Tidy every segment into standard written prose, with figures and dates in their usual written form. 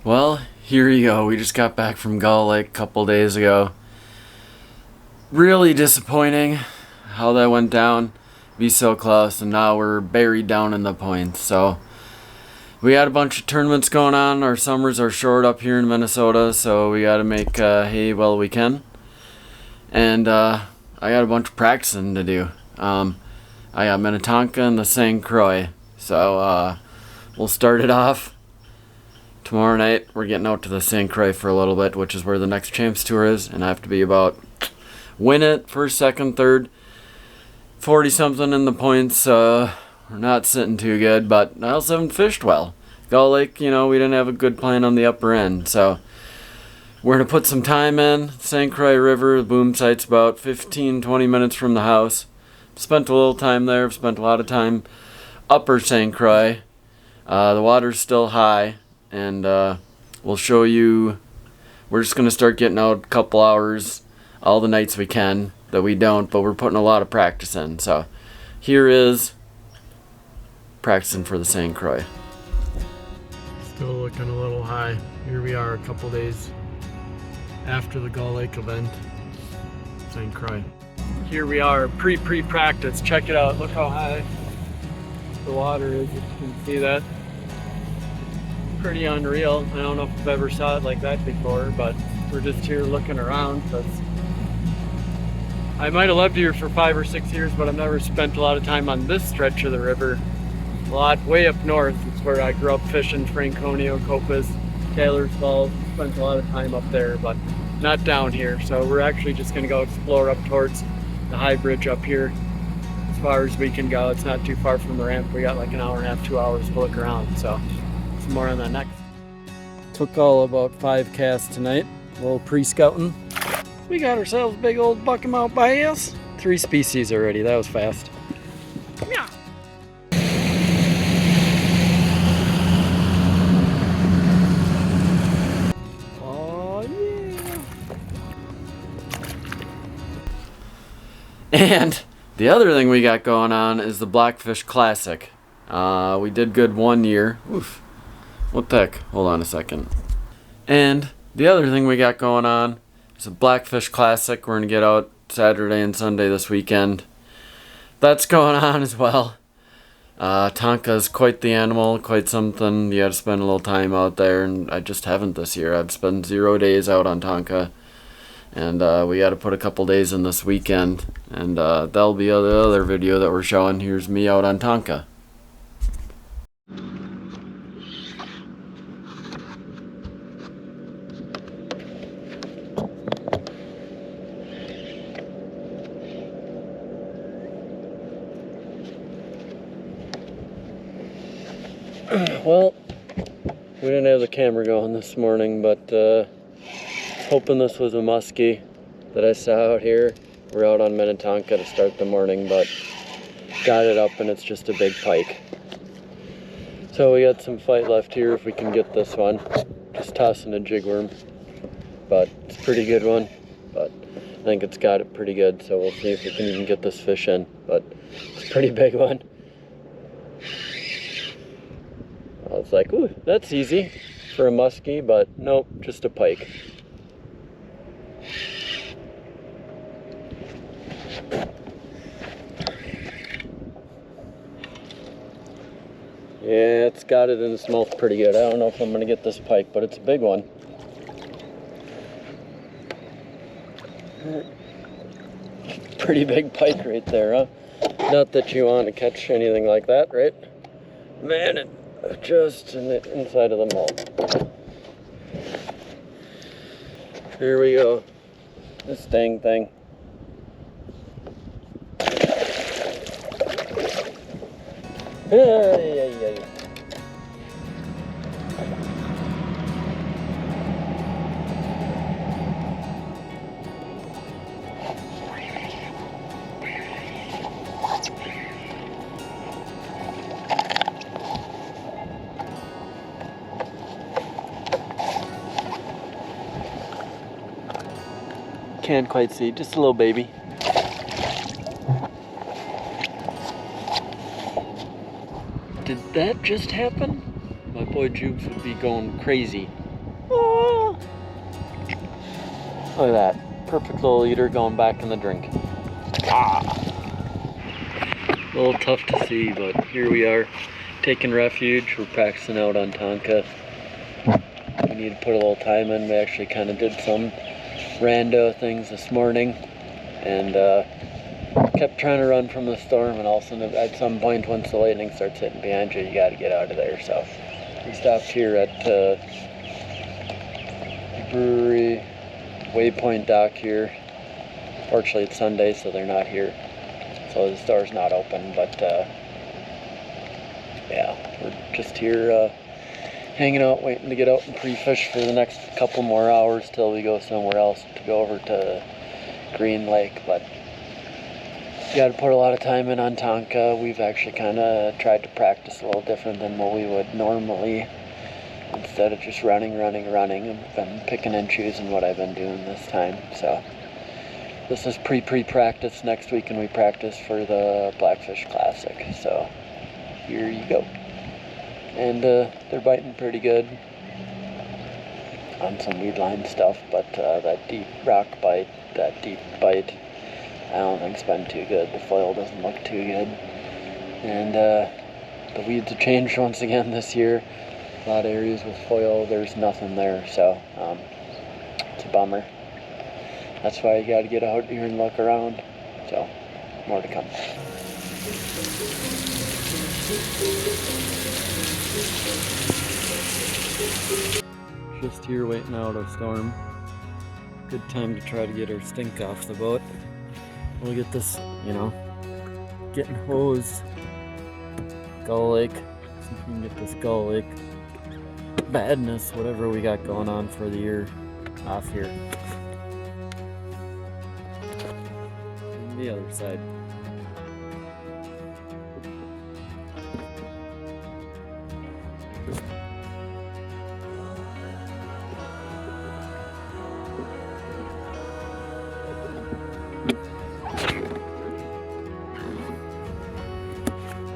Well, here you go. We just got back from Gull Lake a couple days ago. Really disappointing how that went down. Be so close, and now we're buried down in the points. So we had a bunch of tournaments going on. Our summers are short up here in Minnesota, so we got to make hay while we can. And I got a bunch of practicing to do. I got Minnetonka and the St. Croix. So we'll start it off. Tomorrow night, we're getting out to the St. Croix for a little bit, which is where the next Champs Tour is, and I have to be about win it, first, second, third, 40-something in the points. We're not sitting too good, but I also haven't fished well. Gull Lake, we didn't have a good plan on the upper end, so we're going to put some time in. St. Croix River, the boom site's about 15-20 minutes from the house. Spent a little time there, spent a lot of time upper St. Croix. The water's still high. And we'll show you, we're just going to start getting out a couple hours all the nights we can that we don't, but we're putting a lot of practice in. So here is practicing for the St. Croix. Still looking a little high. Here we are a couple days after the Gull Lake event, St. Croix. Here we are pre-practice. Check it out. Look how high the water is, if you can see that. Pretty unreal. I don't know if I've ever saw it like that before, but we're just here looking around. I might have lived here for 5 or 6 years, but I've never spent a lot of time on this stretch of the river. A lot way up north. It's where I grew up fishing, Franconia, Copas, Taylor's Falls. Spent a lot of time up there, but not down here. So we're actually just going to go explore up towards the high bridge up here as far as we can go. It's not too far from the ramp. We got like an hour and a half, 2 hours to look around. So some more on that next. Took all about 5 casts tonight. A little pre-scouting. We got ourselves a big old buckamouth bass. 3 species already. That was fast. Yeah. Oh yeah. And the other thing we got going on is the Blackfish Classic. We did good 1 year. Oof. What the heck? Hold on a second. And the other thing we got going on is a Blackfish Classic. We're going to get out Saturday and Sunday this weekend. That's going on as well. Tonka's quite the animal, quite something. You got to spend a little time out there, and I just haven't this year. I've spent 0 days out on Tonka. And we got to put a couple days in this weekend. And that'll be the other video that we're showing. Here's me out on Tonka. Well, we didn't have the camera going this morning, but hoping this was a muskie that I saw out here. We're out on Minnetonka to start the morning, but got it up and it's just a big pike. So we got some fight left here if we can get this one. Just tossing a jig worm, but it's a pretty good one. But I think it's got it pretty good, so we'll see if we can even get this fish in. But it's a pretty big one. I was like, ooh, that's easy for a muskie, but nope, just a pike. Yeah, it's got it in its mouth pretty good. I don't know if I'm gonna get this pike, but it's a big one. Pretty big pike right there, huh? Not that you want to catch anything like that, right? Man, it just in the inside of the mouth. Here we go. This dang thing. Yeah. Can't quite see, just a little baby. Did that just happen? My boy Jubes would be going crazy. Oh, look at that. Perfect little eater going back in the drink. Ah. A little tough to see, but here we are, taking refuge. We're practicing out on Tonka. We need to put a little time in. We actually kind of did some rando things this morning, and kept trying to run from the storm, and all of a sudden at some point once the lightning starts hitting behind you, you got to get out of there. So we stopped here at Brewery Waypoint Dock here. Fortunately it's Sunday, so they're not here, so the store's not open, but yeah, we're just here hanging out, waiting to get out and pre-fish for the next couple more hours till we go somewhere else to go over to Green Lake. But you got to put a lot of time in on Tonka. We've actually kind of tried to practice a little different than what we would normally. Instead of just running, I've been picking and choosing what I've been doing this time. So this is pre-practice. Next week, and we practice for the Blackfish Classic. So here you go. And they're biting pretty good on some weed line stuff, but that deep rock bite, that deep bite, I don't think's been too good. The foil doesn't look too good, and the weeds have changed once again this year. A lot of areas with foil, there's nothing there, so it's a bummer. That's why you got to get out here and look around. So more to come. Just here waiting out a storm. Good time to try to get our stink off the boat. We'll get this, getting hosed. Gull Lake. See if we can get this Gull Lake badness, whatever we got going on for the year, off here. And the other side.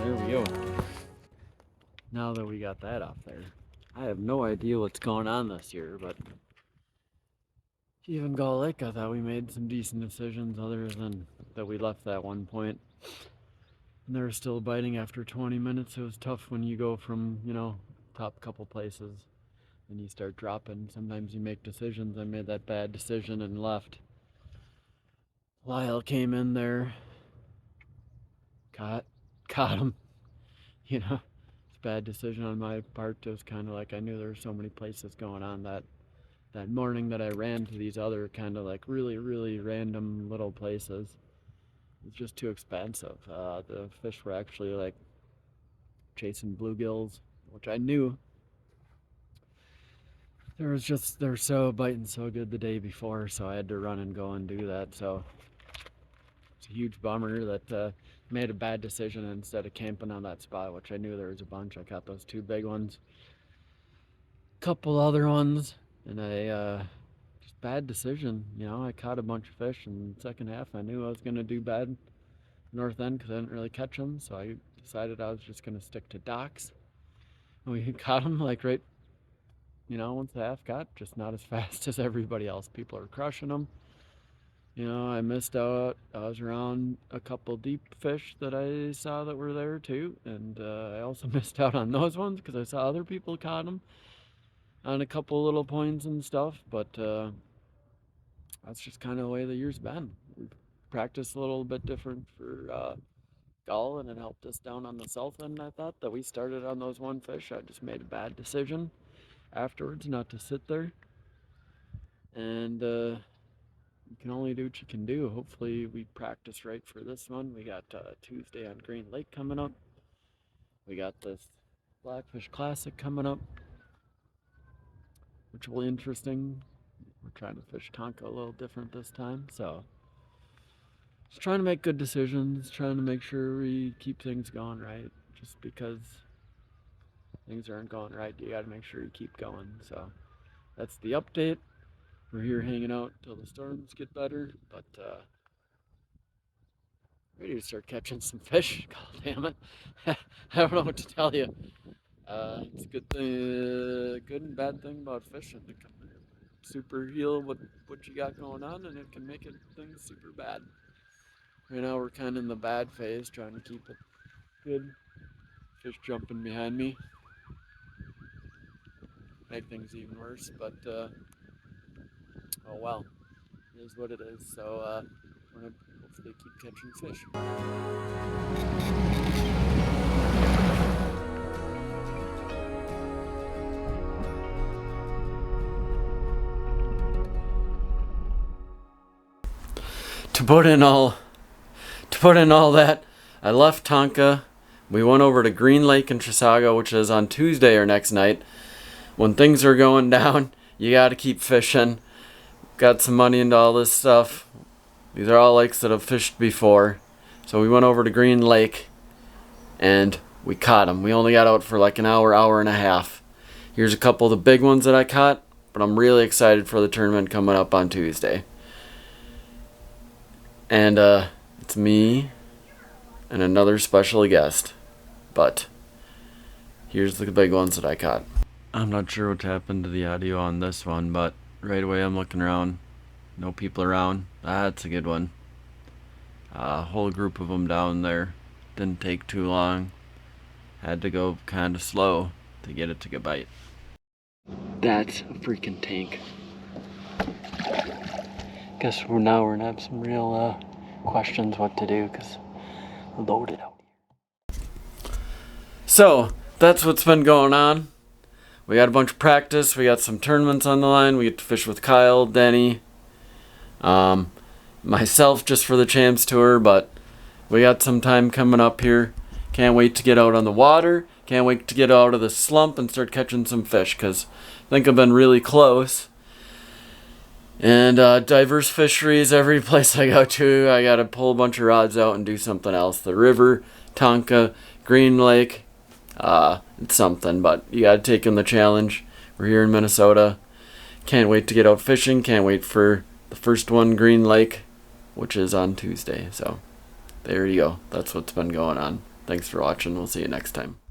There we go. Now that we got that off there, I have no idea what's going on this year, but even Gull Lake, I thought we made some decent decisions other than that we left that one point. And they were still biting after 20 minutes. It was tough when you go from, top couple places and you start dropping. Sometimes you make decisions. I made that bad decision and left. Lyle came in there, caught him, It's a bad decision on my part. It was kind of like I knew there were so many places going on that morning that I ran to these other kind of like really, really random little places. It was just too expensive. The fish were actually like chasing bluegills, which I knew. They were so biting so good the day before, so I had to run and go and do that. So it's a huge bummer that made a bad decision instead of camping on that spot, which I knew there was a bunch. I caught those two big ones, couple other ones, and I just bad decision. I caught a bunch of fish in the second half. I knew I was going to do bad north end because I didn't really catch them, so I decided I was just going to stick to docks. And we caught them like right, once the half got, just not as fast as everybody else. People are crushing them. I missed out. I was around a couple deep fish that I saw that were there too, and I also missed out on those ones because I saw other people caught them on a couple little points and stuff, but that's just kind of the way the year's been. We practiced a little bit different for gull, and it helped us down on the south end. I thought that we started on those one fish. I just made a bad decision afterwards not to sit there, and you can only do what you can do. Hopefully we practice right for this one. We got Tuesday on Green Lake coming up. We got this Blackfish Classic coming up, which will be interesting. We're trying to fish Tonka a little different this time, so just trying to make good decisions, trying to make sure we keep things going right. Just because things aren't going right, you got to make sure you keep going. So that's the update. We're here hanging out till the storms get better, but ready to start catching some fish. God damn it. I don't know what to tell you. It's a good thing, good and bad thing about fishing. It can super heal what you got going on, and it can make it things super bad. Right now we're kind of in the bad phase, trying to keep it good. Fish jumping behind me, make things even worse. But oh well, it is what it is. So we're gonna hopefully keep catching fish. To put in all that, I left Tonka. We went over to Green Lake in Chisago, which is on Tuesday or next night. When things are going down, you gotta keep fishing. Got some money into all this stuff. These are all lakes that I've fished before. So we went over to Green Lake and we caught them. We only got out for like an hour, hour and a half. Here's a couple of the big ones that I caught, but I'm really excited for the tournament coming up on Tuesday. And it's me and another special guest. But here's the big ones that I caught. I'm not sure what happened to the audio on this one, but right away I'm looking around. No people around. That's a good one. A whole group of them down there. Didn't take too long. Had to go kind of slow to get it to get bite. That's a freaking tank. Guess now we're gonna have some real questions what to do because we're loaded out here. So that's what's been going on. We got a bunch of practice. We got some tournaments on the line. We get to fish with Kyle, Denny, myself just for the Champs Tour, but we got some time coming up here. Can't wait to get out on the water. Can't wait to get out of the slump and start catching some fish because I think I've been really close. And diverse fisheries, every place I go to, I gotta pull a bunch of rods out and do something else. The river, Tonka, Green Lake, it's something, but you gotta take in the challenge. We're here in Minnesota. Can't wait to get out fishing. Can't wait for the first one, Green Lake, which is on Tuesday. So there you go. That's what's been going on. Thanks for watching. We'll see you next time.